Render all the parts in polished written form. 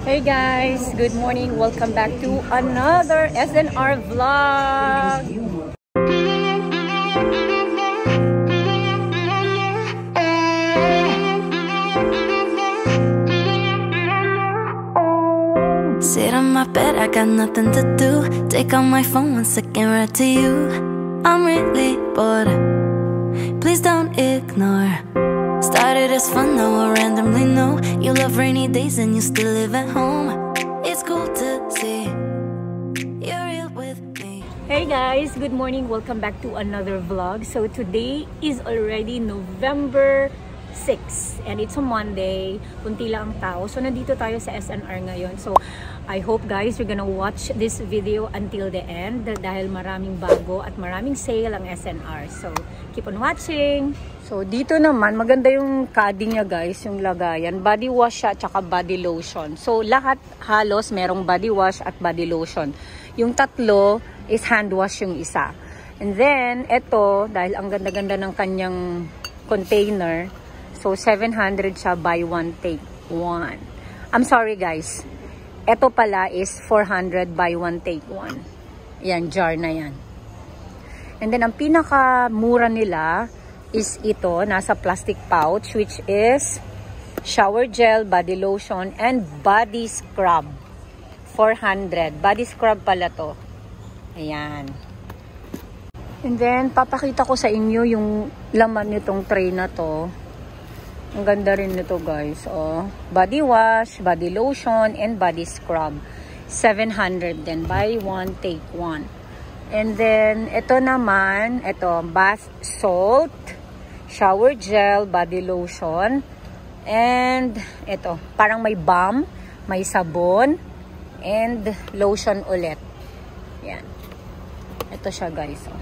Hey guys, good morning. Welcome back to another SNR vlog. Sit on my bed, I got nothing to do. Take out my phone, 1 second, right to you. I'm really bored, please don't ignore. Started as fun, now I randomly know you love rainy days and you still live at home. It's cool to see you're real with me. Hey guys, good morning. Welcome back to another vlog. So today is already November 6 and it's a Monday. Kunti lang ang tao. So nandito tayo sa SNR ngayon. So I hope guys you're gonna watch this video until the end dahil maraming bago at maraming sale ang SNR. So keep on watching. So dito naman maganda yung carding niya guys, yung lagayan. Body wash siya at body lotion. So lahat halos merong body wash at body lotion. Yung tatlo is hand wash yung isa. And then ito dahil ang ganda-ganda ng kanyang container. So 700 siya, buy one take one. I'm sorry guys. Ito pala is 400 buy one take one. Yan, jar na yan. And then ang pinaka mura nila is ito, nasa plastic pouch, which is shower gel, body lotion, and body scrub. 400. Body scrub pala to. Ayan. And then, papakita ko sa inyo yung laman nitong tray na to. Ang ganda rin nito guys. Oh, body wash, body lotion, and body scrub. 700 then buy one, take one. And then, ito naman, ito, bath salt, shower gel, body lotion, and ito, parang may balm, may sabon, and lotion ulit. Yan. Ito siya guys. Oh.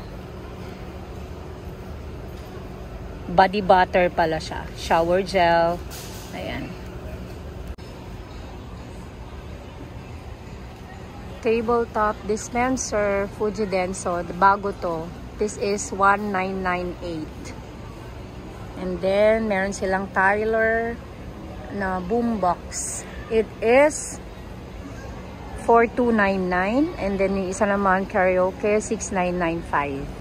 Body butter pala siya. Shower gel. Ayan. Tabletop dispenser, Fuji Denso. Bago to. This is 1998. And then, meron silang Tyler na boombox. It is 4299. And then, yung isa naman, karaoke, 6995.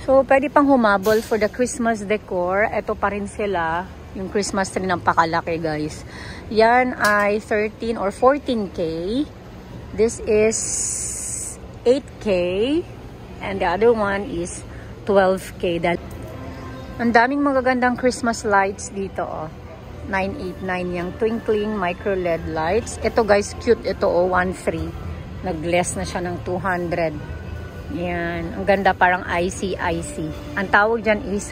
So, pwede pang humabol for the Christmas decor. Ito pa rin sila. Yung Christmas tree ng pakalaki, guys. Yan ay 13 or 14K. This is 8K. And the other one is 12K. Ang daming magagandang Christmas lights dito, oh. 989 yung twinkling micro LED lights. Ito, guys, cute. Ito, oh, 1.3. Nag-less na siya ng 200. Yan. Ang ganda, parang icy. Ang tawag dyan is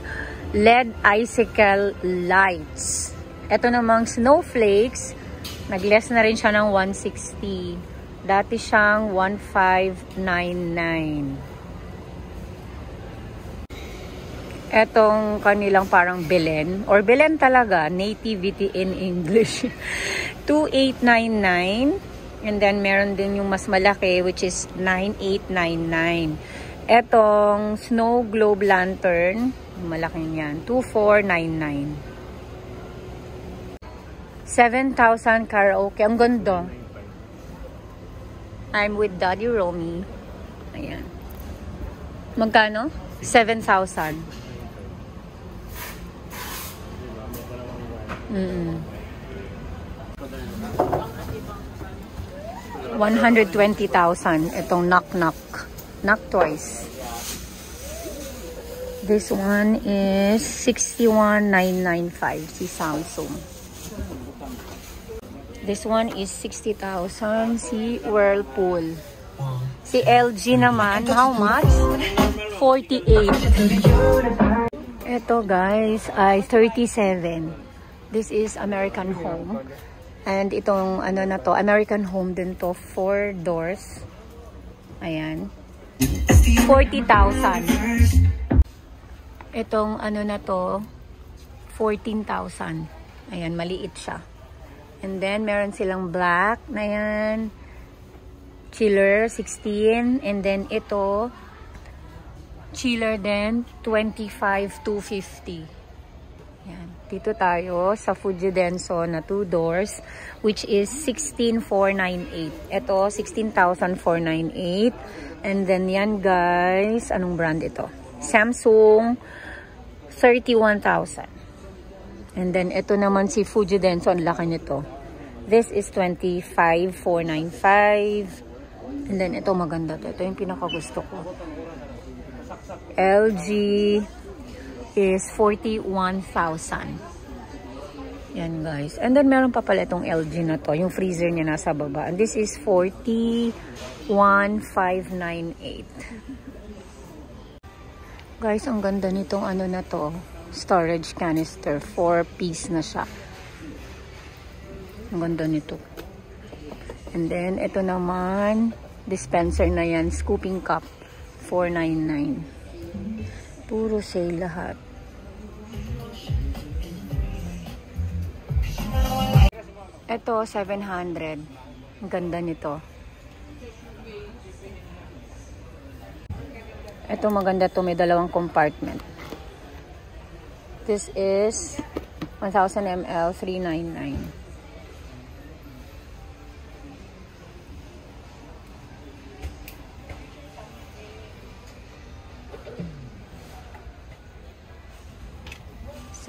LED icicle lights. Ito namang snowflakes. Nag-less na rin siya ng 160. Dati siyang 1599. Etong kanilang parang Belen. Or Belen talaga. Nativity in English. 2899. And then, meron din yung mas malaki, which is 9899. Etong snow globe lantern, malaking yan, 2499. 7,000 karaoke. Ang ganda. I'm with Daddy Romy. Ayan. Magkano? 7,000. 120,000 itong knock toys. This one is 61,995 si Samsung. This one is 60,000 si Whirlpool. Si LG naman, how much? 48. Ito guys ay 37. This is American Home. And itong ano na to, American Home din to, 4 doors. Ayan. 40,000. Itong ano na to, 14,000. Ayan, maliit siya. And then, meron silang black na yan. Chiller, 16. And then, ito, chiller din, 25,250. Ayan. Dito tayo sa Fujidenso na 2 doors, which is 16,498. Ito, 16,498. And then yan guys, anong brand ito? Samsung, 31,000. And then ito naman si Fujidenso, ang laki nito. This is 25,495. And then ito maganda to. Ito yung pinakagusto ko. LG is 41,000. Yan guys. And then meron pa pala itong LG na to. Yung freezer niya nasa baba. And this is 41,598. Guys, ang ganda nitong ano na to. Storage canister. 4-piece na siya. Ang ganda nito. And then, ito naman, dispenser na yan. Scooping cup. 499. Puro sale lahat. Ito, 700. Ang ganda nito. Ito, maganda to. May dalawang compartment. This is 1,000 ml, 399.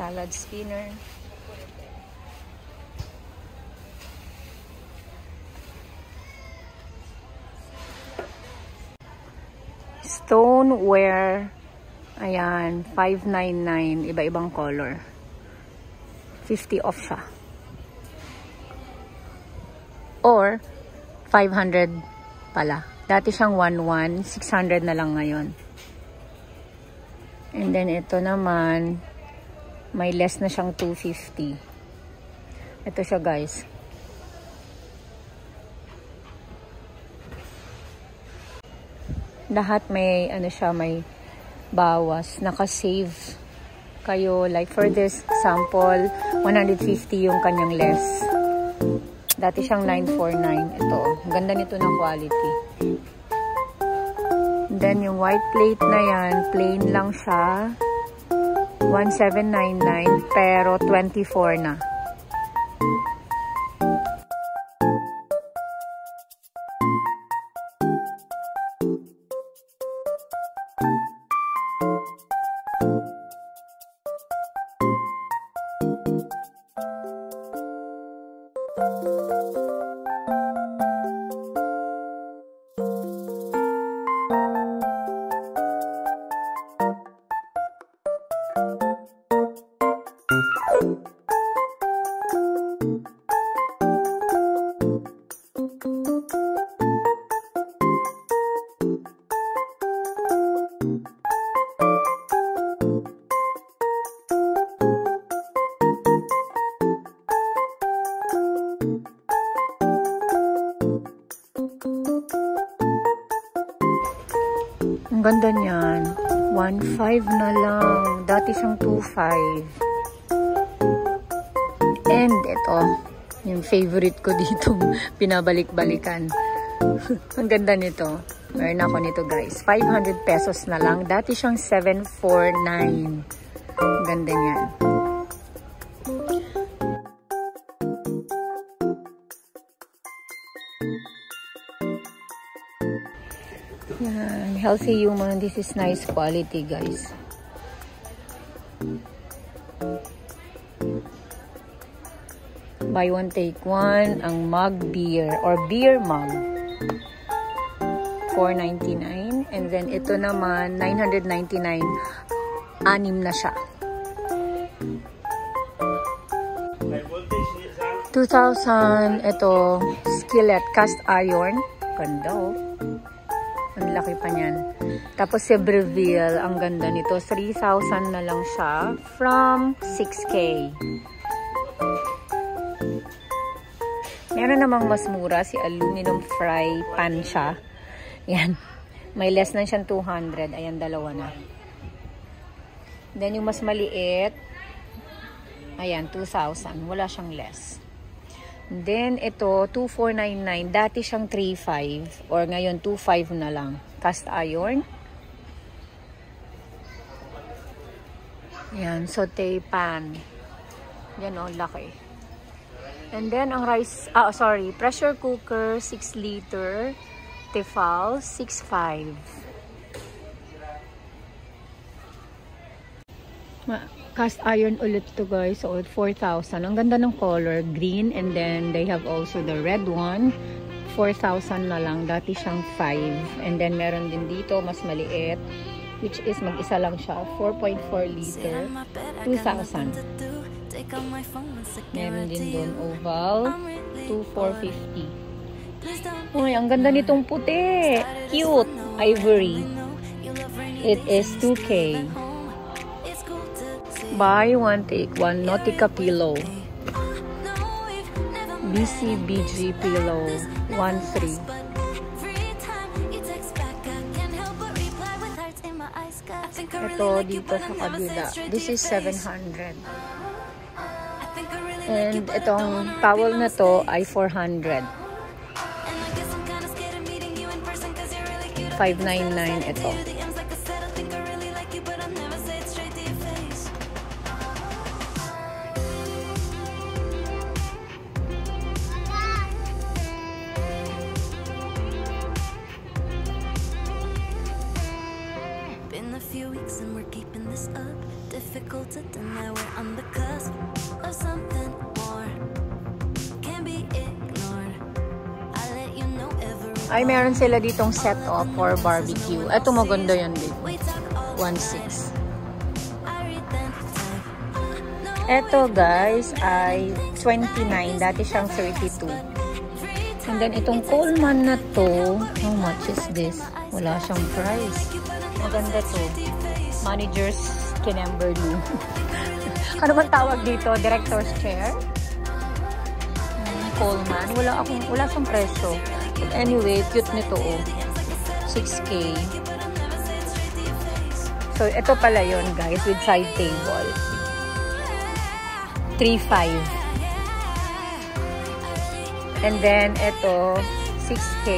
Salad spinner. Stoneware. Ayan, 599. Iba-ibang color. 50 off siya. Or 500 pala. Dati siyang 11, 600 na lang ngayon. And then ito naman, may less na siyang 250. Ito siya guys. Lahat may ano siya, may bawas. Naka-save kayo. Like for this sample, 150 yung kanyang less. Dati siyang 949. Ito. Ang ganda nito ng quality. And then yung white plate na yan, plain lang siya. 1799 pero 24 na. Ang ganda niyan. 1.5 na lang. Dati siyang 2.5. And ito, yung favorite ko dito, pinabalik-balikan. Ang ganda nito. Meron ako nito guys. 500 pesos na lang. Dati siyang 749. Ang ganda niyan. Yan. Healthy human. This is nice quality guys. Buy one take one. Ang mug beer or beer mug. 499. And then ito naman 999. 6 na siya. 2,000. Ito skillet cast iron. Ganda oh. Ang laki pa niyan. Tapos si Breville, ang ganda nito. 3,000 na lang siya from 6K. Meron namang mas mura, si aluminum fry pan siya. Yan. May less na siyang 200. Ayan, dalawa na. Then yung mas maliit, ayan, 2,000. Wala siyang less. Then, ito, 2,499. Dati siyang 3,500. Or ngayon, 2,500 na lang. Cast iron. Ayan, saute pan. Yan o, laki. And then, ang rice, pressure cooker, 6 liter, Tefal, 6.5. Cast iron ulit to guys, so 4,000. Ang ganda ng color, green, and then they have also the red one, 4,000 na lang. Dati siyang 5. And then, meron din dito, mas maliit, which is mag-isa lang siya, 4.4 liter, 2,000. Meron din doon oval, 2,450. Uy, ang ganda nitong puti. Cute. Ivory. It is 2K. Buy one, take one. Nautica pillow. BCBG pillow. 1.3. Ito dito sa kabila. This is 700. And itong towel na to ay 400. 599 ito. Been a few weeks and we're keeping this up. Difficult to deny we're on the cusp of something more. Can't be ignored. I let you know every. Ay, meron sila ditong set up for barbecue. Ito maganda yan din. 1.6. Ito guys ay 29. Dati siyang 32. And then itong Coleman na to, how much is this? Wala siyang price. Maganda to. Manager's Kinemberly. Ano bang tawag dito? Director's chair? Coleman. Wala siyang presyo. But anyway, cute nito oh. 6K. So, ito pala yun guys, with side table. 3.5. And then, ito, 6K.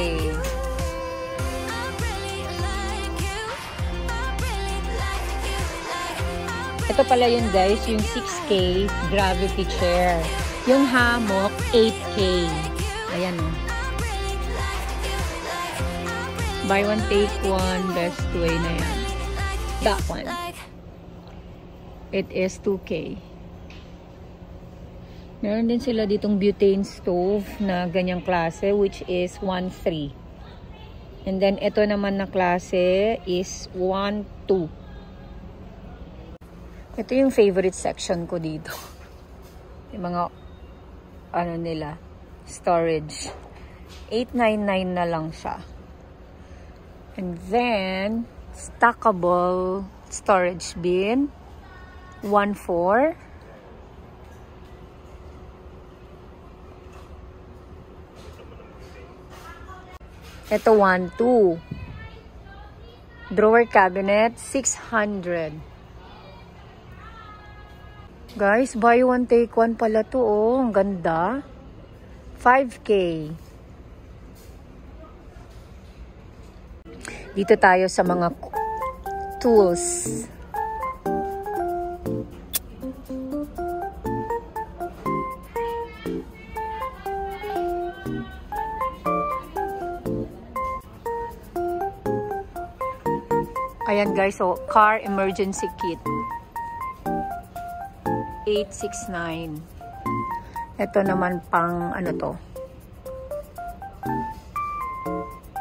Ito pala yun guys, yung 6K gravity chair. Yung hammock, 8K. Ayan o. Buy one, take one, best way na yan. That one. It is 2K. Meron din sila ditong butane stove na ganyang klase, which is 1.3. And then, ito naman na klase is 1.2. Ito yung favorite section ko dito. Yung mga, ano nila, storage. 899 na lang siya. And then, stackable storage bin. 1.4. Ito 1.2. Drawer cabinet, 600. Guys, buy one, take one pala to oh. Ang ganda. 5K. Dito tayo sa mga tools. Ayan guys, so car emergency kit. 869. Ito naman pang ano to?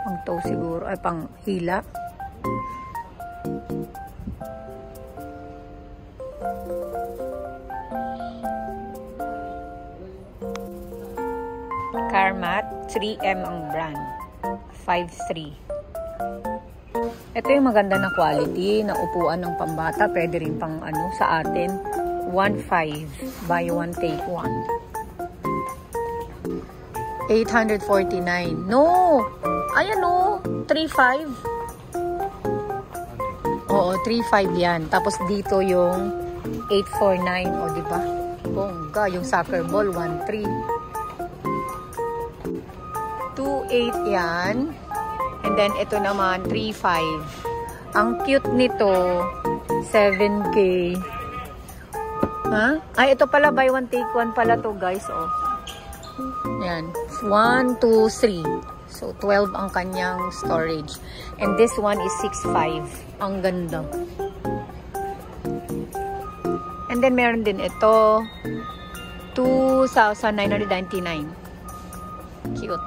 Pang tow siguro, ay pang hila. Car mat, 3M ang brand. 5.3. Ito yung maganda na quality na upuan ng pambata. Pwede rin pang ano sa atin. 1.5. Buy one, take one. 849. No! Ayan o. 3.5. Oo, 3.5 yan. Tapos dito yung 849. O, diba? Bongga. Yung soccer ball, 1.3. 2.8 yan. And then, ito naman, 3.5. Ang cute nito, 7K. Ha? Ay, ito pala, buy one take one pala to guys, oh. Yan. 1, 2, 3. So, 12 ang kanyang storage. And this one is 6.5. Ang ganda. And then, meron din ito. 2,999. Cute.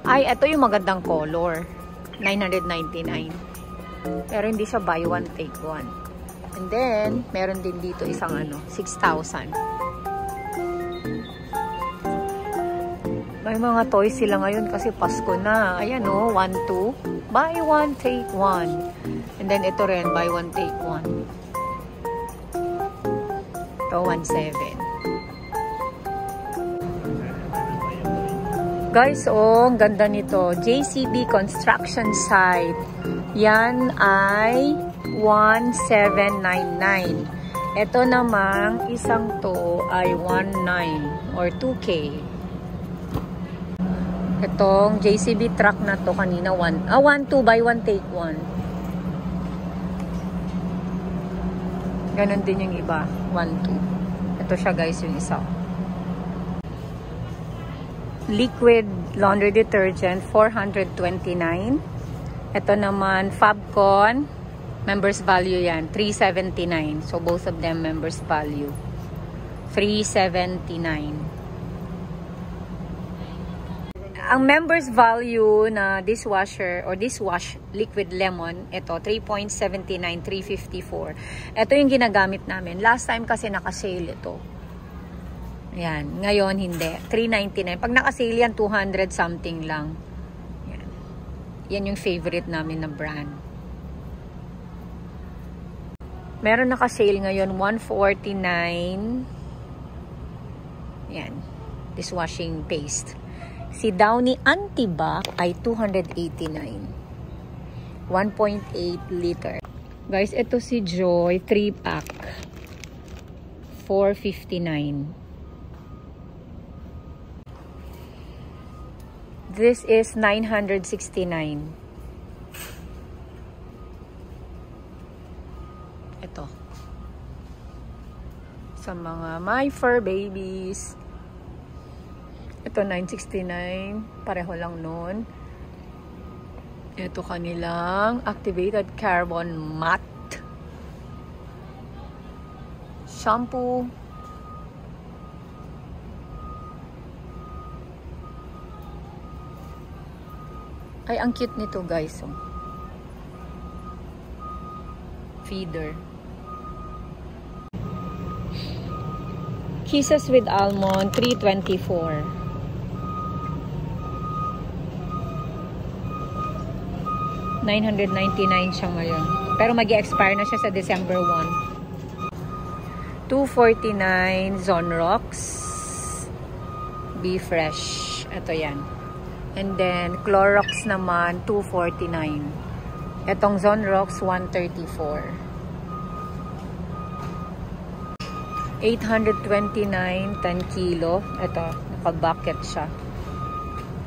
Ay, ito yung magandang color. 999. Pero hindi siya buy one, take one. And then, meron din dito isang 6,000. May mga toys sila ngayon kasi Pasko na. Ayan o, 1, 2. Buy one, take one. And then ito rin, buy one, take one. Ito, 1,700. Guys, oh, ang ganda nito. JCB Construction Site. Yan ay 1,799. Ito namang isang to ay 1,900 or 2K. Itong JCB truck na to kanina 1, 2 buy 1 take 1. Ganon din yung iba, 1, 2. Ito siya guys, yung isa. Liquid laundry detergent 429. Ito naman Fabcon, members value yan, 379. So both of them members value 379. Ang members value na dishwasher or dishwash liquid lemon, ito 3.79, 354. Ito yung ginagamit namin. Last time kasi naka-sale ito. Ayan, ngayon hindi. 399. Pag naka-sale yan, 200 something lang. Ayan. Yan yung favorite namin na brand. Meron naka-sale ngayon, 149. Ayan, dishwashing paste. Si Downy Antibac ay 289. 1.8 liter. Guys, ito si Joy 3-pack. 459. This is 969. Ito. Sa mga my fur babies. Ito 969, pareho lang nun. Ito kanilang activated carbon matte shampoo. Ay, ang cute nito guys. Oh. Feeder. Kisses with almond, 324. 999 siya ngayon. Pero mag-i-expire na siya sa December 1. 249 Zonrox Be Fresh. Ito yan. And then Clorox naman 249. Etong Zonrox 134. 829 10 kilo. Ito, naka-bucket siya.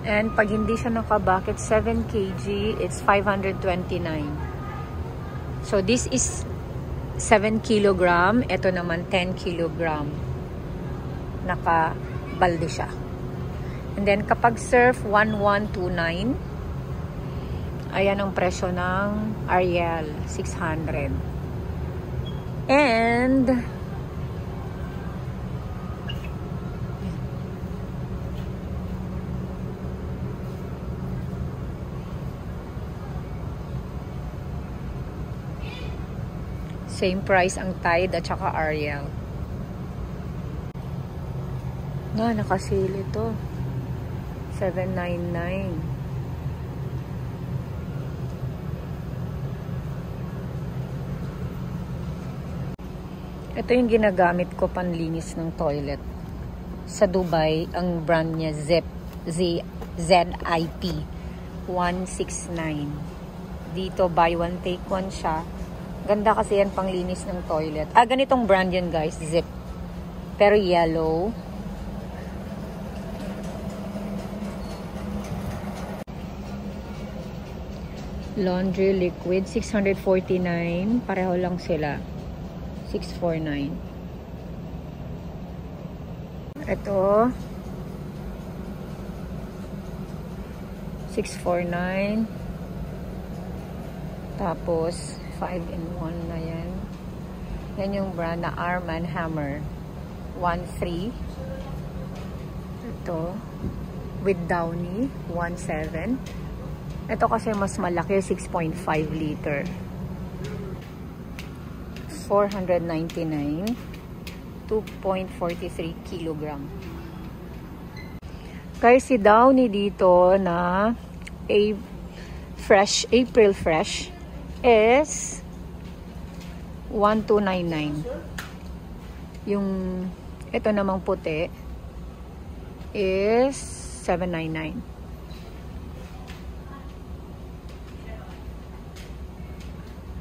And pag hindi siya naka-bucket, 7 kg, it's 529. So this is 7 kilogram. Ito naman 10 kilogram. Naka-balde siya. And then kapag surf, 1129. Ayan ang presyo ng Ariel, 600. And same price ang Tide at saka Ariel. Naka-sale ito. 799. Ito yung ginagamit ko panlinis ng toilet. Sa Dubai, ang brand niya ZIP. ZIP. 169. Dito, buy one, take one siya. Ganda kasi yan panglinis ng toilet. Ganitong brand yan guys, ZIP. Pero yellow. Laundry liquid, 649. Pareho lang sila. 649. Ito, 649. Tapos, 5-in-1 na yan. Yan yung brand na Arm & Hammer. 1.3. Ito, with Downy, 1.7. Ito kasi mas malaki, 6.5 liter. 499. 2.43 kilogram. Kaya si Downy dito na April Fresh is 1299. Yung ito namang puti is 799.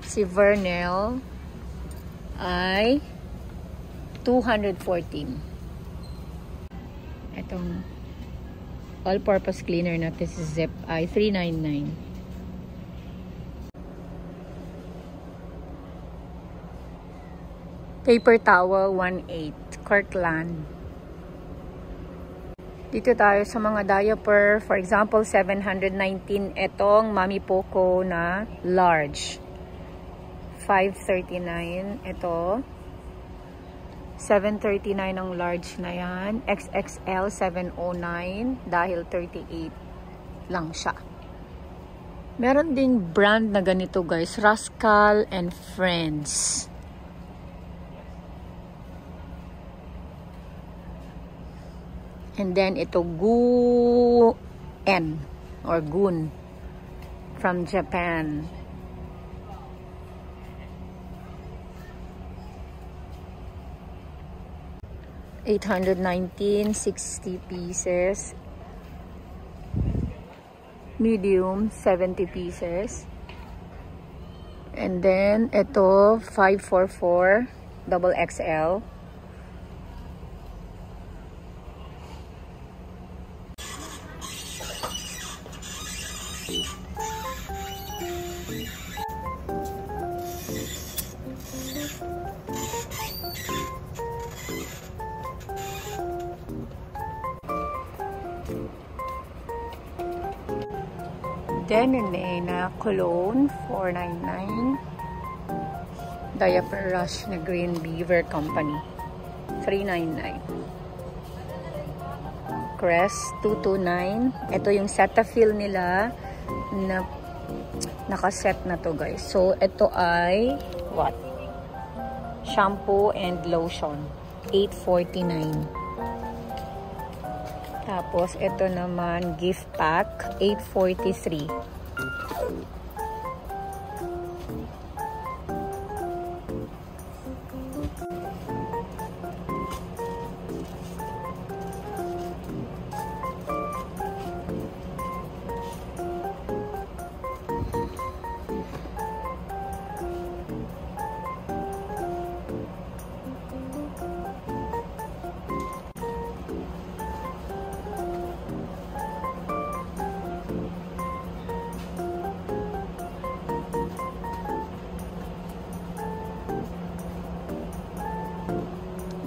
Si Vernel ay 214. Itong all-purpose cleaner natin si Zip ay 399. Paper towel 1.8 Kirkland. Dito tayo sa mga diaper. For example, 719 itong Mami Poco na large. 539 ito. 739 ang large na yan. XXL 709 dahil 38 lang siya. Meron ding brand na ganito guys, Rascal and Friends. And then ito Gun or Gun from Japan. $819, 60 pieces. Medium, 70 pieces. And then, ito, 544, double XL. Denene na cologne, 499. Diaper Rush na Green Beaver Company, 399. Crest, 229. Ito yung Cetaphil nila na nakaset na to guys. So, ito ay what? Shampoo and lotion, 849. Tapos, ito naman, gift pack, 843.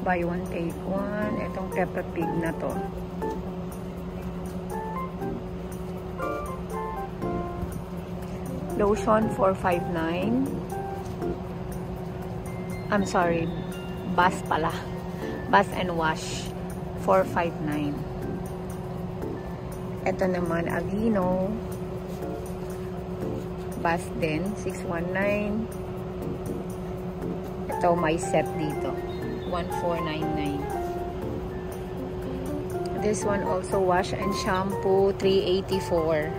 Buy one, take one. Itong Peppa Pig na to. Lotion, 459. I'm sorry. Bath pala. Bath and Wash, 459. Ito naman, Aveeno. Bath din, 619. Ito, may set dito. 1499. This one also wash and shampoo, 384.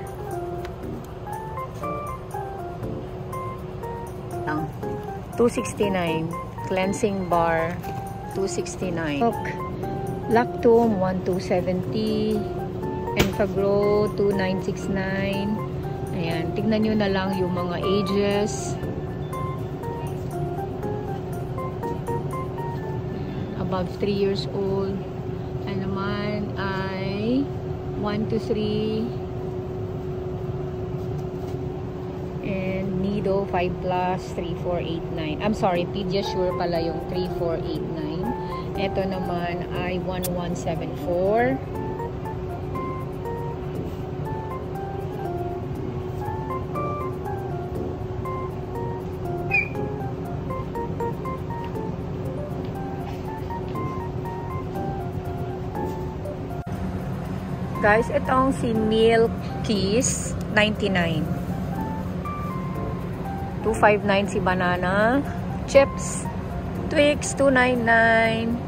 269. Cleansing bar, 269. Look, Lactum, 1270. Enfagrow, 2969. Ayan, tignan nyo na lang yung mga ages. Above 3 years old. Ano naman ay 1 to 3. And Nido 5 plus 3489. I'm sorry, Pediasure pala yung 3489. Ito naman ay 1174. Guys, itong si Milky's 99. 259 si banana. Chips, Twix 299.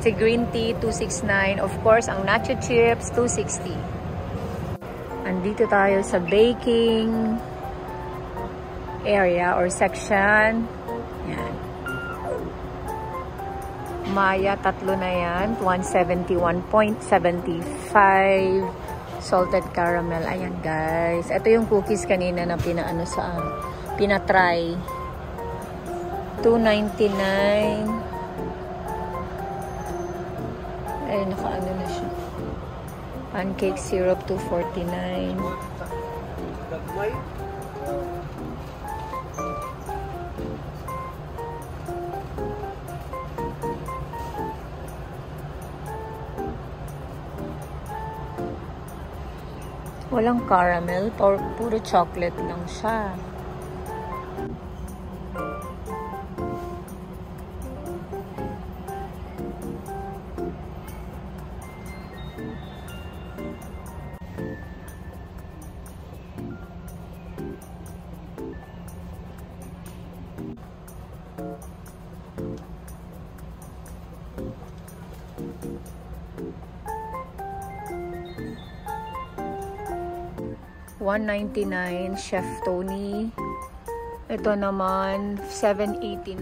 Si green tea 269. Of course, ang nacho chips 260. Andito tayo sa baking area or section. Yan. Maya, tatlo na yan. 171.75 salted caramel. Ayan, guys. Ito yung cookies kanina na pinatry. 299. Ay, nakaano na siya. Pancake syrup, 249. Walang caramel, puro chocolate lang siya. $199 Chef Tony. Ito naman $789.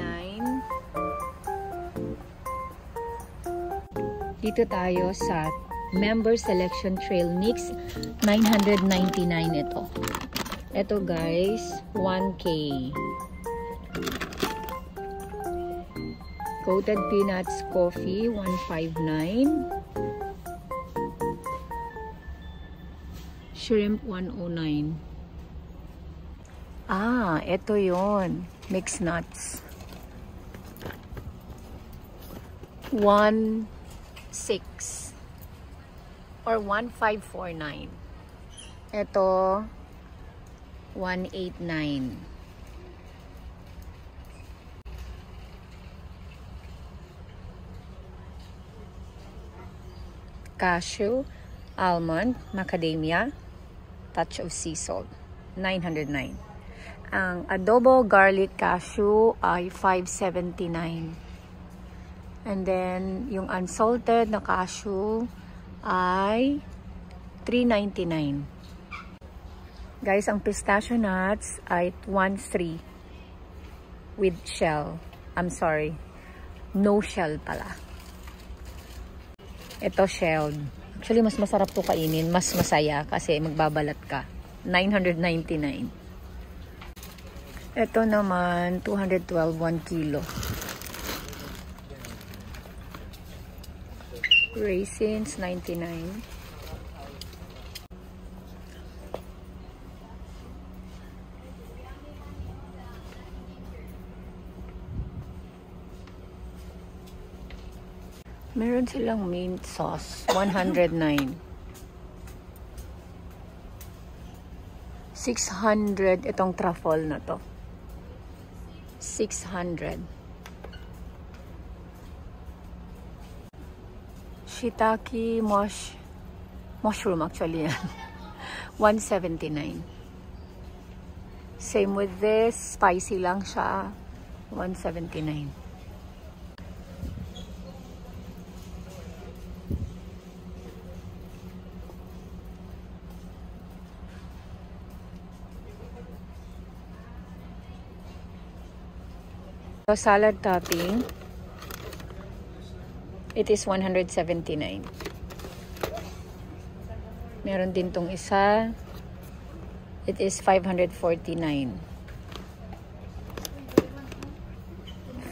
Dito tayo sa Member Selection Trail Mix. $999 ito. Ito guys, 1K. Coated Peanuts Coffee, $159. Shrimp, $109. Ah, ito yun. Mixed nuts. 1.6 or 1.549. Ito 1.89. Cashew, almond, macadamia, touch of sea salt, 909. Ang adobo garlic cashew ay 579. And then, yung unsalted na cashew ay 399. Guys, ang pistachio nuts ay 1.3 with shell. I'm sorry. No shell pala. Ito shelled. Actually, mas masarap to kainin. Mas masaya kasi magbabalat ka. 999. Ito naman, 212, 1 kilo. Raisins, 99. Meron silang mint sauce, 109. 600 itong truffle na to. 600. Shiitake mushroom actually yan. 179. Same with this, spicy lang siya. 179. So, salad topping, it is 179. Meron din tong isa, it is 549.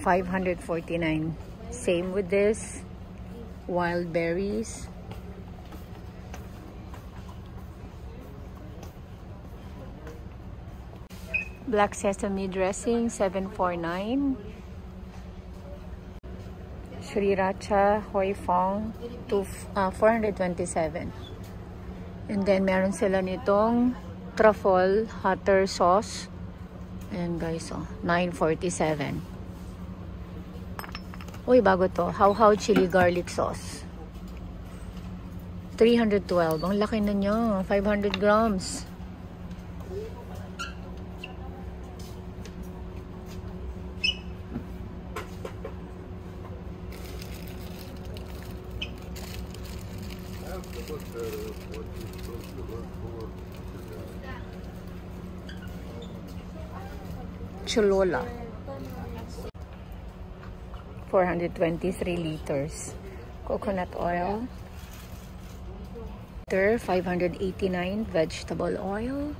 549. Same with this, wild berries. Black sesame dressing, 749. Sriracha Hoi Fong to 427. And then meron sila nitong truffle butter sauce. Ayan guys, oh, 947. Uy, bago to. How chili garlic sauce. 312. Ang laki na niya. 500 grams. Cholola. 423 liters. Coconut oil. 589 vegetable oil.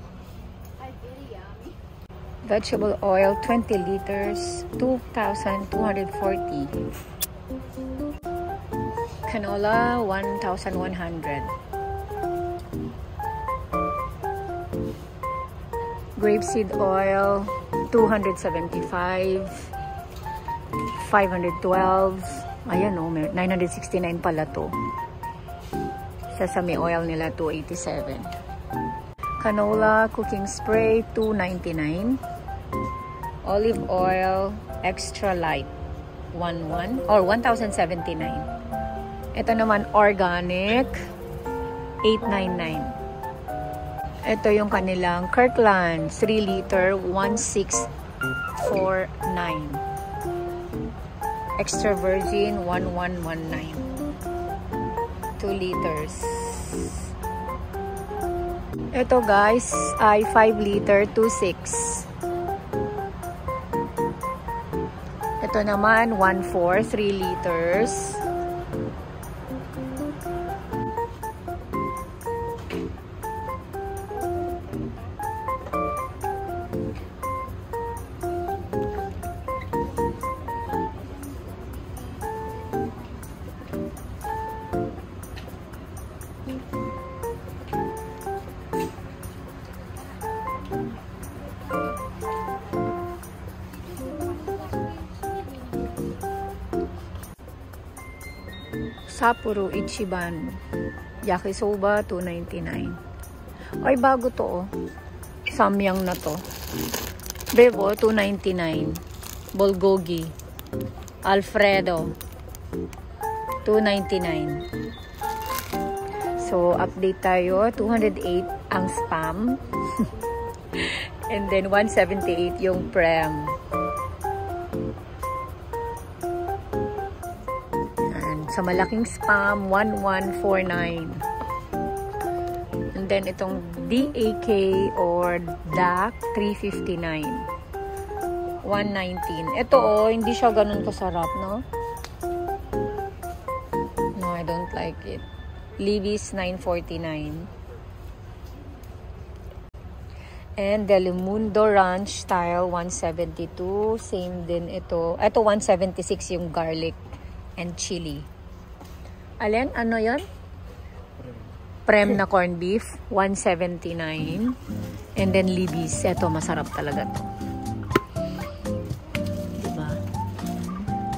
Vegetable oil 20 liters, 2,240. Canola 1,100. Grapeseed oil 275. 512. Ayan o, 969 pala to. Sesame oil nila 287. Canola cooking spray 299. Olive oil extra light 11 or 1,079. Ito naman organic 899. Ito yung kanilang Kirkland 3 liter 1649. Extra virgin 1119. 2 liters. Ito guys ay 5 liter 26. Ito naman 1.4 3 liters. Sapporo Ichiban Yakisoba 299. Ay bago to oh. Samyang na to. Bebo 299. Bulgogi Alfredo 299. So update tayo. 208 ang spam. And then 178 yung prem. Sa malaking spam, 1149. And then itong DAK or DAC, 359. 119. Ito oh, hindi siya ganun kasarap, no? No, I don't like it. Levi's, 949. And Delimundo Ranch Style, 172. Same din ito. Ito, 176 yung garlic and chili. Alin? Ano yun? Prem na corned beef, 179. And then Libby's. Ito, masarap talaga to. Diba?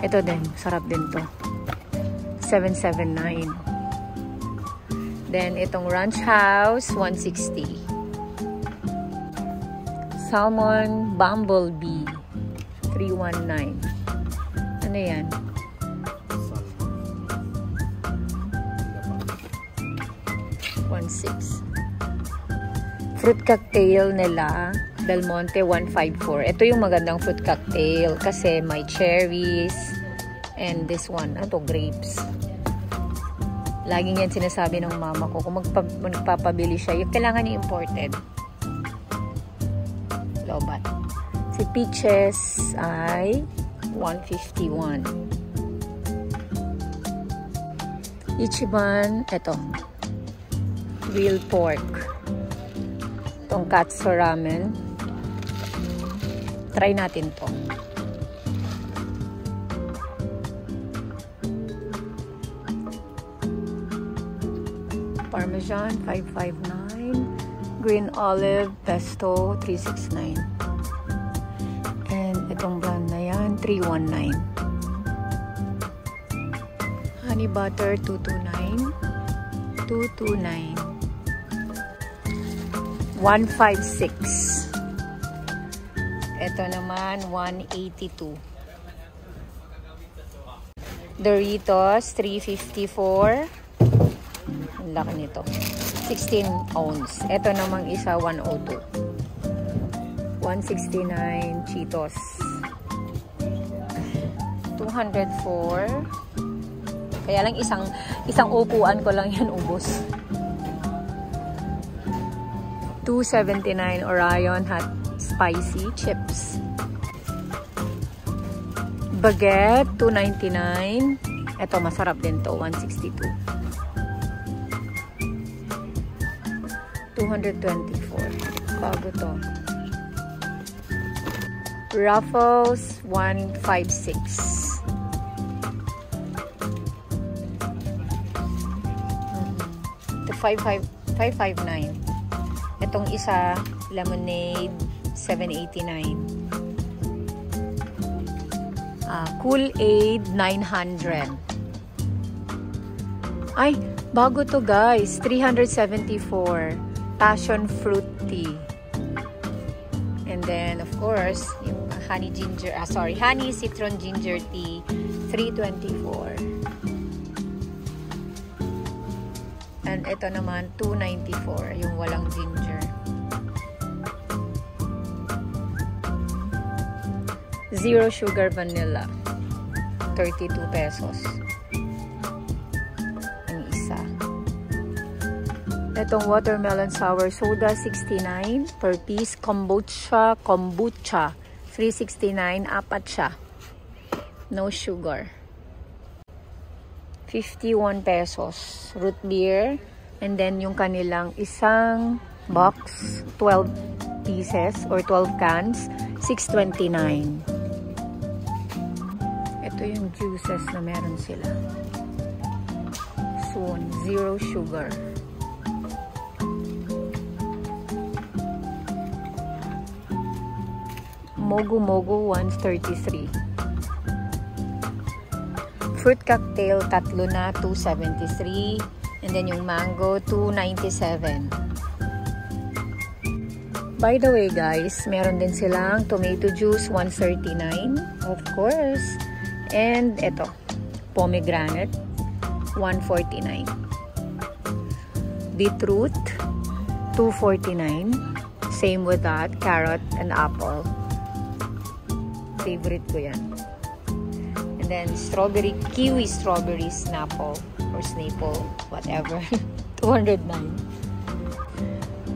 Ito din, sarap din to. 779. Then, itong Ranch House, 160. Salmon Bumblebee, 319. Ano yan? Fruit cocktail nila Del Monte 154. Ito yung magandang fruit cocktail kasi may cherries and this one, ito grapes. Laging yan sinasabi ng mama ko kung magpapabili siya, yung kailangan ni imported. Lobat. Si peaches ay 151. Ichiban, ito real pork. Tonkatsu ramen. Try natin to. Parmesan, 559. Green olive pesto, 369. And itong brand na yan, 319. honey butter, 229. 229. 156. Ito naman, 182. Doritos, 354. Ang laki nito. 16 ounce. Ito namang isa, 102. 169 Cheetos. 204. Kaya lang isang upuan ko lang yan ubos. 279 Orion Hot Spicy Chips. Baguette, 299. Ito, masarap din to, 162. 224. Bago to. Ruffles, 156. Ito, 559. Itong isa, lemonade, 789. Kool-Aid, 900. Ay, bago to guys. 374. Passion fruit tea. And then, of course, yung honey citron ginger tea, 324. And ito naman, 294. Yung walang ginger. Zero sugar vanilla. 32 pesos. Ang isa. Itong watermelon sour soda, 69 per piece. Kombucha, 369. Apat siya. No sugar. 51 pesos. Root beer. And then yung kanilang isang box, 12 pieces or 12 cans, 629. Ito yung juices na meron sila. Soon, zero sugar. Mogu Mogu, 133. Fruit cocktail, tatlo na, 273. And then yung mango, 297. By the way guys, meron din silang tomato juice, 139. Of course. And ito, pomegranate, 149. Beetroot, 249. Same with that, carrot and apple. Favorite ko yan. And then kiwi strawberry snapple or snaple, whatever. 209.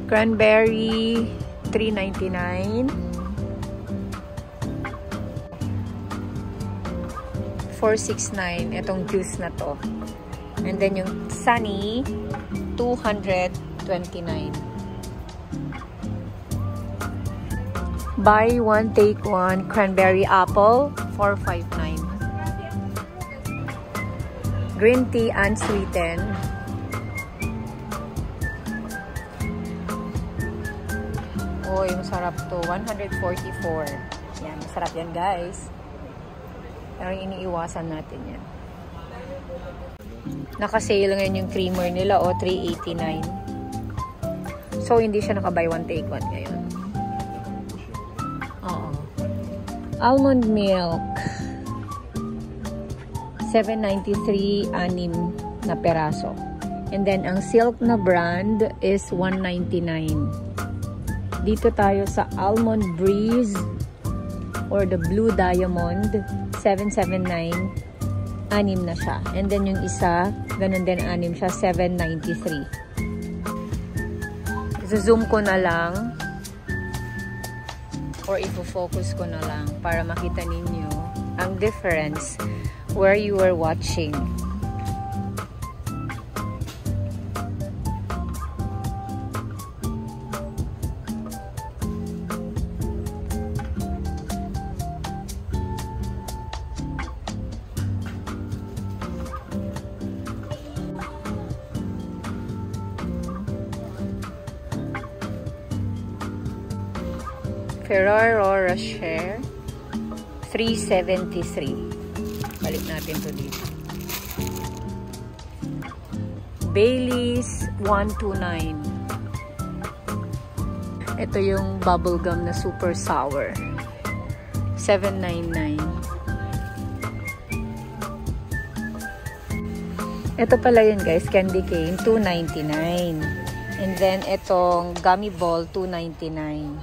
Cranberry, 399. 469 itong juice na to. And then yung Sunny, 229. Buy one, take one. Cranberry apple, 459. Green tea unsweetened. Oy, masarap to. 144. Yan, masarap yan guys. Pero iniiwasan natin yan. Naka-sale ngayon yung creamer nila, 389. So, hindi siya naka-buy one, take one ngayon. Oo. Almond milk. 793, 6 na peraso. And then, ang silk na brand is 199. Dito tayo sa Almond Breeze or the Blue Diamond, 779, 6 na siya. And then yung isa, ganun din 6 siya, 793. Zoom ko na lang or i-focus ko na lang para makita ninyo ang difference where you were watching. Ferrero Rocher, 373. Balik natin to dito. Baileys, 129. Ito yung bubblegum na super sour. 799. Ito pala yun guys, candy cane, 299. And then itong gummy ball, 299.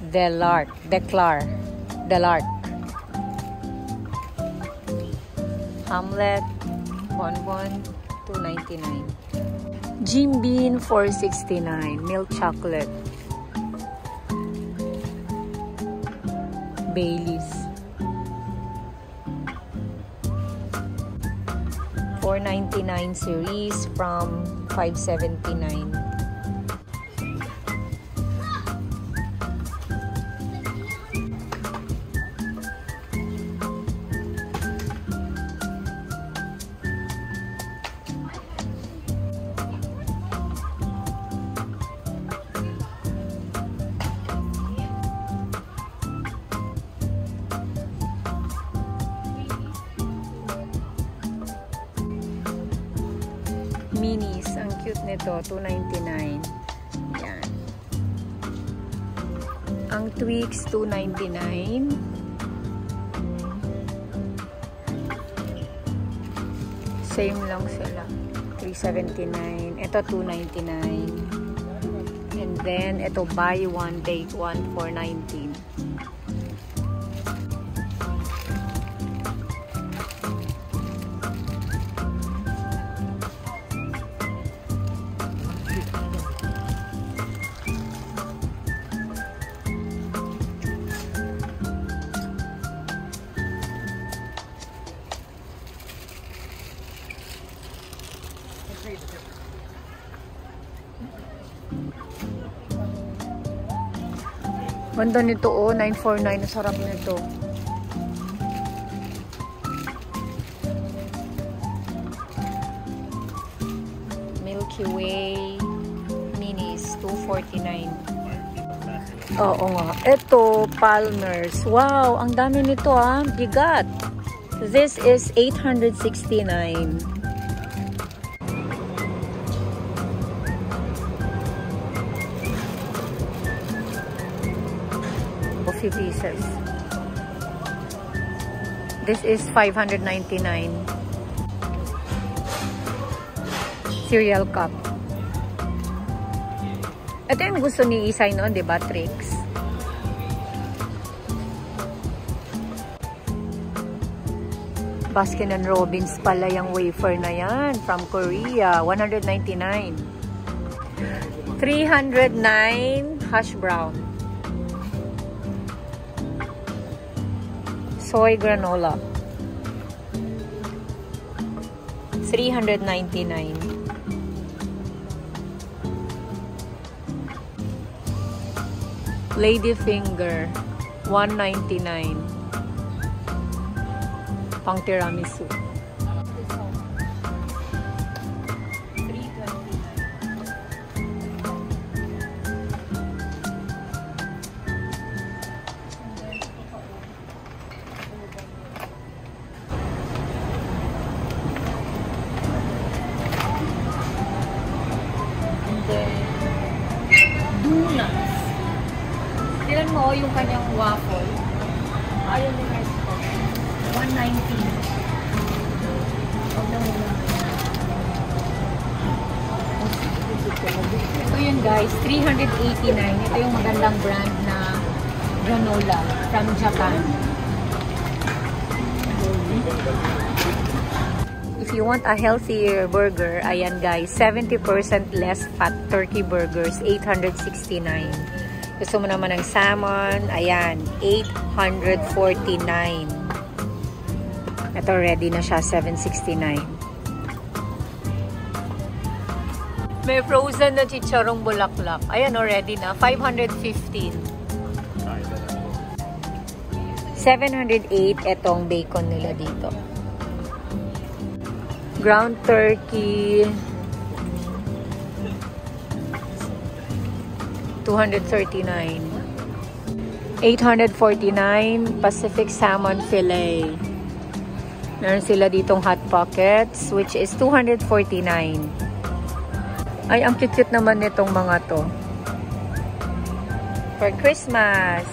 Declar. Hamlet, bonbon, 299. Jim Beam, 469. Milk chocolate. Baileys, 499 series from 579. Minis, ang cute nito, 299. Yan. Ang Twix, 299. Same lang sila, 379. Ito, 299. And then, ito, buy one, take one, 419. Ganda nito, oh, 949. Ang sarap nito. Milky Way Minis, 249. Oo nga. Ito, Palmer's. Wow, ang dami nito, ah. Bigat. This is 869. 50 pieces. This is 599. Cereal cup. Ito yung gusto ni Isay noon, diba? Tricks. Baskin and Robbins pala yung wafer na yan. From Korea. 199. 309 hash brown. Soy granola. 399. Ladyfinger, 199. Pang tiramisu. Tignan mo yung kanyang waffle. Ayaw ni Mexico. 190. Ito yun guys, 389. Ito yung magandang brand na granola from Japan. If you want a healthier burger, ayan guys, 70% less fat turkey burgers, 869. Gusto mo naman ng salmon, ayan, 849. Ito ready na siya, 769. May frozen na chicharong bulaklak. Ayan, ready na, 515. 708 etong bacon nila dito. Ground turkey, 239. 849 Pacific salmon fillet. Meron sila ditong Hot Pockets, which is 249. Ay, ang cute naman nitong mga to. For Christmas.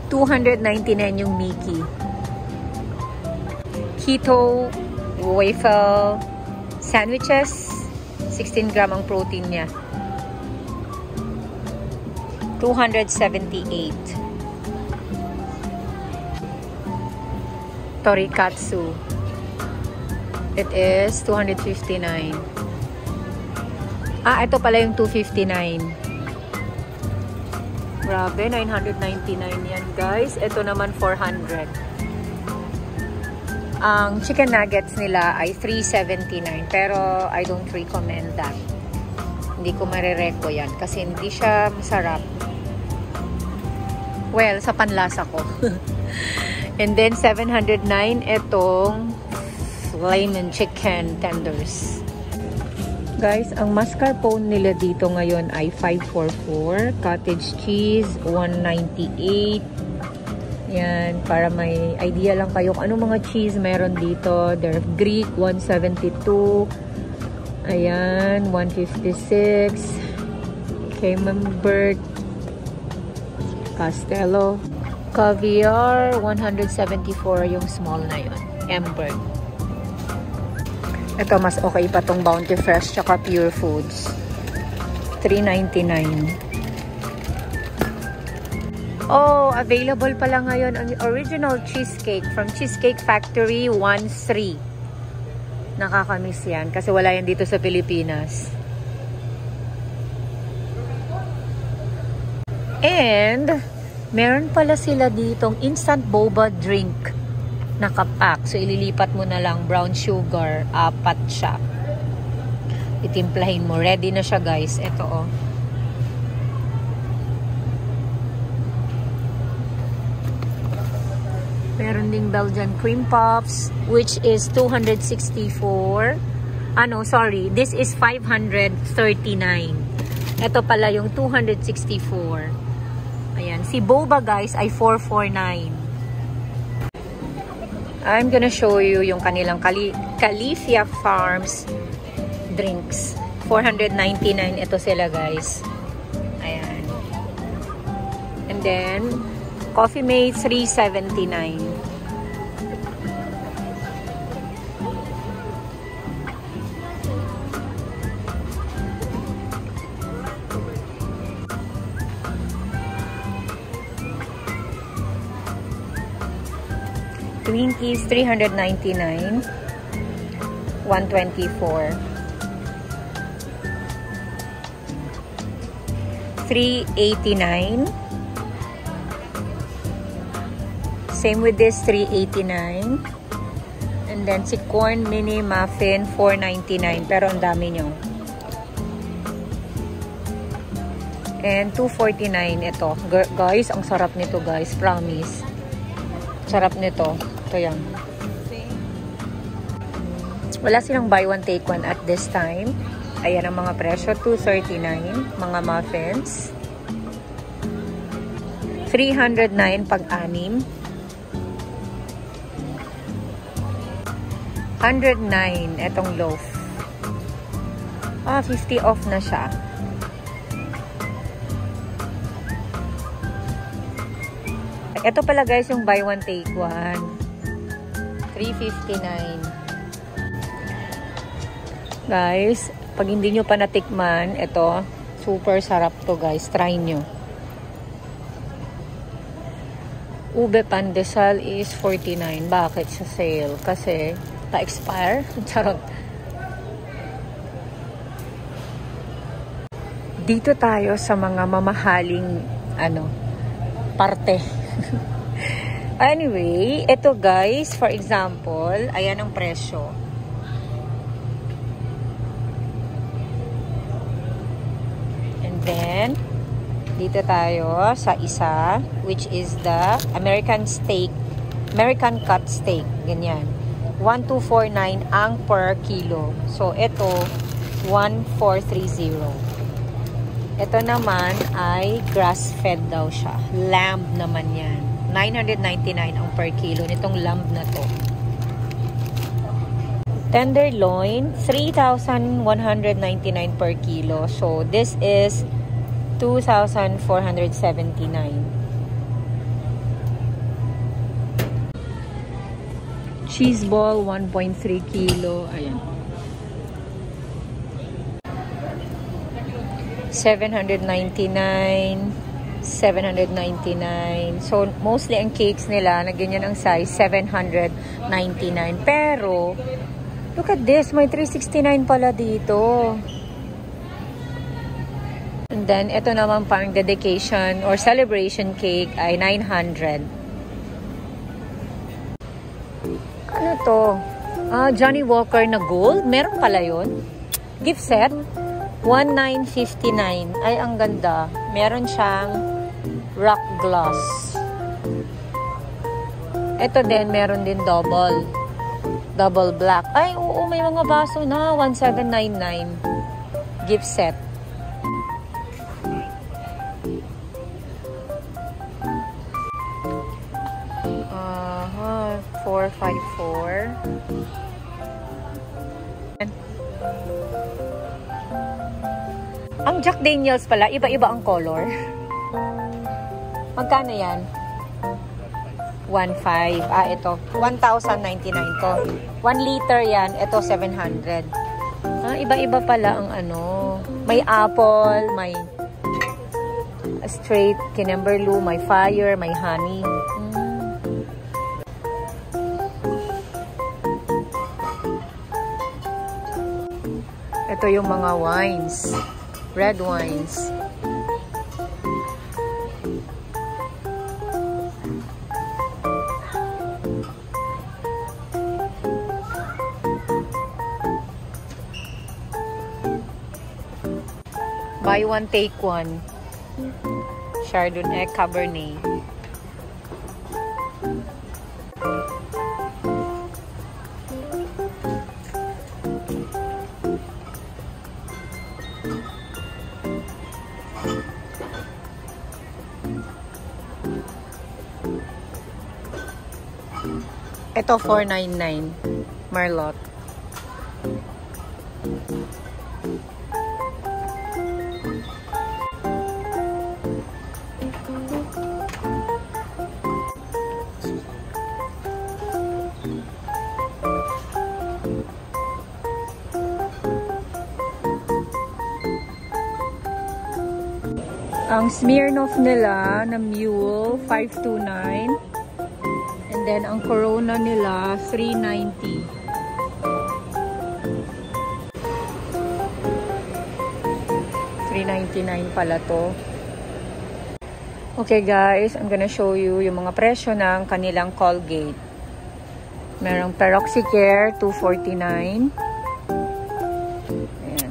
$299 yung Mickey. Keto waffle sandwiches. 16 gram ang protein niya. 278. Torikatsu. It is 259. Ah, ito pala yung 259. Grabe, 999 yan, guys. Ito naman 400. Ang chicken nuggets nila ay 379, pero I don't recommend that. Hindi ko marereko yan kasi hindi siya masarap. Well, sa panlasa ko. And then 709 itong flaming chicken tenders. Guys, ang mascarpone nila dito ngayon ay 544, cottage cheese 198. Yan, para may idea lang kayo kung anong mga cheese meron dito. They're Greek, 172. Ayan, 156. Camembert. Castello. Caviar, 174 yung small na yun. Ember. Ito, mas okay pa tong Bounty Fresh tsaka Pure Foods. 399. Oh, available pala ngayon ang original cheesecake from Cheesecake Factory 1-3. Nakakamiss yan kasi wala yan dito sa Pilipinas. And meron pala sila ditong instant boba drink nakapack. So ililipat mo na lang brown sugar, 4 siya. Itimplahin mo. Ready na siya, guys. Ito oh. Meron ding Belgian cream puffs, which is 264. Ano, sorry. This is 539. Ito pala yung 264. Ayan. Si boba, guys, ay 449. I'm gonna show you yung kanilang Califia Farms drinks. 499 ito sila, guys. Ayan. And then Coffee Mate 379. Twinkies 399. 124. 389. Same with this, 389. And then si corn mini muffin 499, pero ang dami nyo. And 249 ito. Guys, ang sarap nito, guys, promise. Sarap nito. Ito yan. Wala silang buy one take one at this time. Ayan ang mga presyo, 239 mga muffins. 309 pag-anim. 109 etong loaf. 50 off na siya. Ito pala, guys, yung buy one take one. 359. Guys, pag hindi nyo pa natikman, ito, super sarap to, guys. Try nyo. Ube pandesal is 49. Bakit sa sale? Kasi pa-expire. Charot. Dito tayo sa mga mamahaling parte. Anyway, ito, guys, for example, ayan ang presyo. And then dito tayo sa isa, which is the American steak American cut steak. Ganyan. 1,249 ang per kilo. So, ito, 1,430. Ito naman ay grass-fed daw siya. Lamb naman yan. 999 ang per kilo nitong lamb na to. Tenderloin, 3,199 per kilo. So, this is 2,479. Cheese ball, 1.3 kilo. Ayan. 799. 799. So, mostly ang cakes nila, na ganyan ang size, 799. Pero, look at this. May 369 pala dito. And then, ito naman parang dedication or celebration cake ay 900. Ano to? Johnny Walker na gold. Meron pala yun. Gift set. 1,959. Ay, ang ganda. Meron siyang rock gloss. Ito din, meron din double. Double black. Ay, oo, may mga baso na. 1,799. Gift set. Uh-huh. 454. Ang Jack Daniels pala, iba-iba ang color. Magkano yan? 1,500. Ito. 1,099 to. 1 liter yan. Ito, 700. Iba-iba pala ang ano. May apple, may straight Kinemberloo, may fire, may honey. Ito yung mga wines. Red wines. Buy one, take one. Chardonnay, Cabernet. Ito, 499. Merlot. Ang Smirnoff nila na Mule, 529. And then, ang Corona nila, 390. $399 pala to. Okay guys, I'm gonna show you yung mga presyo ng kanilang Colgate. Merong Peroxicare, $249. Ayan.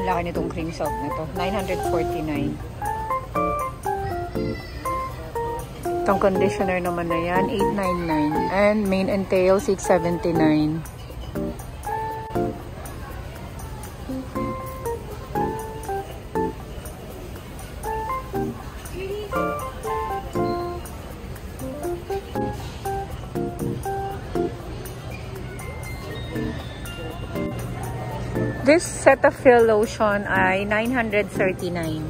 Laki nitong cream soap na to. 949. Itong conditioner naman na yan, 899. And mane and tail, 679. This Cetaphil lotion ay 939.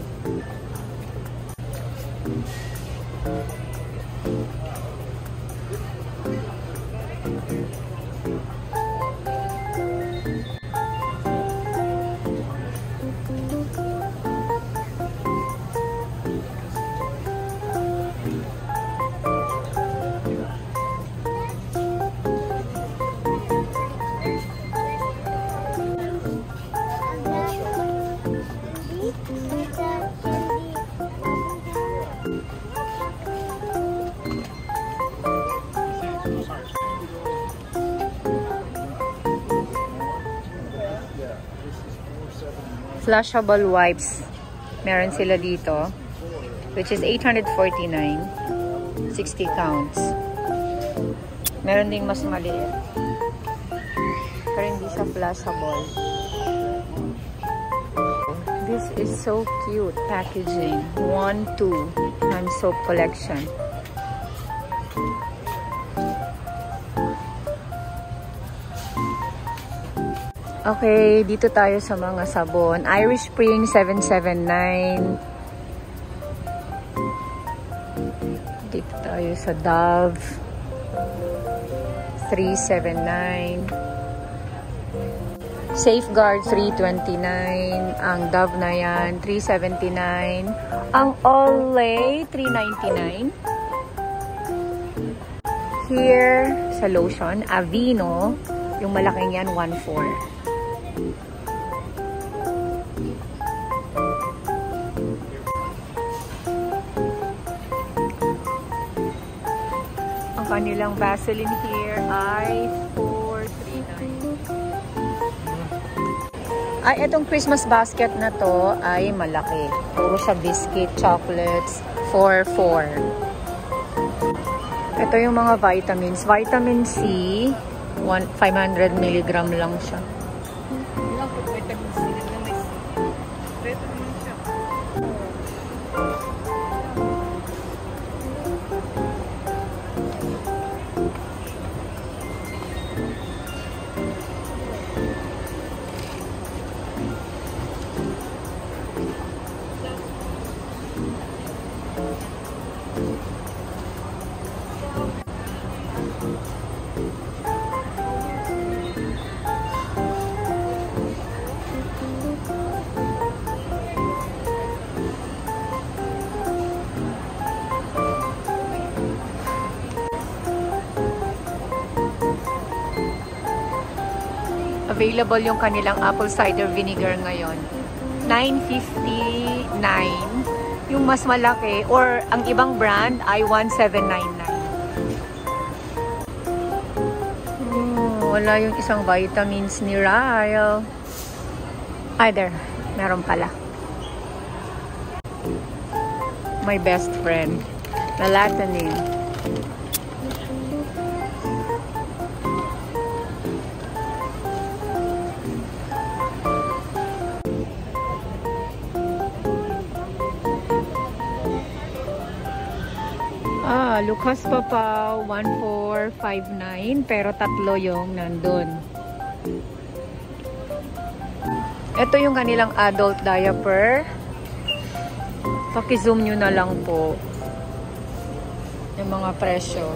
Flushable wipes. Meron sila dito. Which is 849. 60 counts. Meron ding mas maliit. Pero hindi siya flushable. This is so cute packaging. 1, 2 hand soap collection. Okay, dito tayo sa mga sabon. Irish Spring 779. Dito tayo sa Dove 379. Safeguard 329. Ang Dove na yan 379. Ang Olay 399. Here sa lotion, Aveeno, yung malaking yan 14. Ang kanilang Vaseline here ay 439. Ay, itong Christmas basket na to ay malaki. Puro siya biscuit, chocolates, 4. Ito yung mga vitamins. Vitamin C, 500 mg lang siya. Vitamin C na may C. Ito naman siya. Available yung kanilang apple cider vinegar ngayon. 959. Yung mas malaki or ang ibang brand ay 1799. Wala yung isang vitamins ni Ryle. Ay, there. Meron pala. My best friend. Melatonin. Lucas Papaw 1459 pero tatlo yung nandun. Ito yung kanilang adult diaper. Paki-zoom nyo na lang po yung mga presyo.